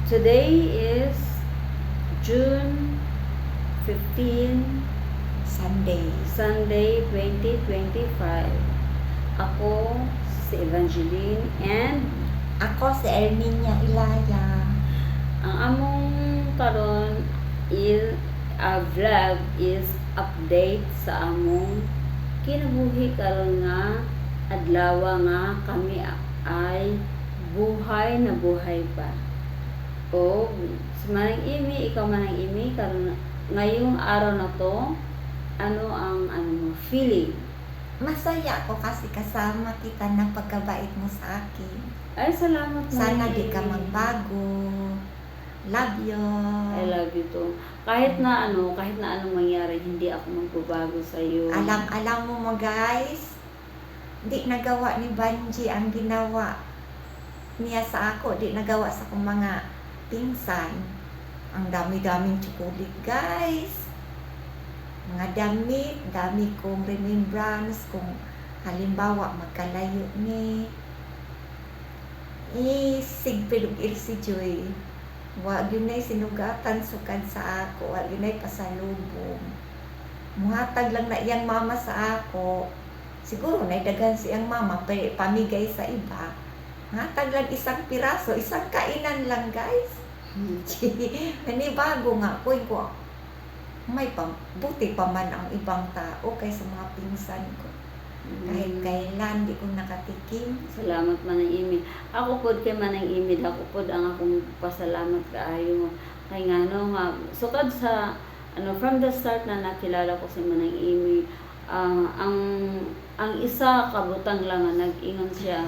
Today is June 15, Sunday 2025. Ako si Evangeline and Ako si Erminia Ilaya. ang among karon is vlog is update sa among kinabuhi karon nga adlaw nga kami ay buhay na buhay pa. O si Manang Imi, ikaw Manang Imi, karon ngayong araw na to, ano ang mo feeling? Masaya ako kasi kasama kita ng pagkabait mo sa akin. Ay, salamat Sana Manang di ka Imi. magbago. Love you. I love you too. Kahit na anong mangyari, hindi ako magbabago sa iyo. Alam mo guys, di nagawa ni Banji ang ginawa niya sa ako. Di nagawa sa akong mga pinsan. Ang dami-daming tsukulit guys. Mga damit, dami kong remembrance kung halimbawa magkalayo ni Sigpilog si Joy. Wag yun ay sinugatan sukad sa ako, wag yun ay pasalubong. Muhatag lang na iyang mama sa ako. Siguro naidagan siyang mama pamigay sa iba. Muhatag lang isang piraso, isang kainan lang guys. Nanibago nga ko. May buti pa man ang ibang tao kaysa mga pinsan ko. Kahit kailan di ko nakatikim. Salamat Manang Imi. Ako pod kay Manang Imi, ako pod ang akong pasalamat kaayo. Kay ngano nga sukad sa from the start na nakilala ko si Manang Imi, ang isa kabutang lang nga nag-ingon siya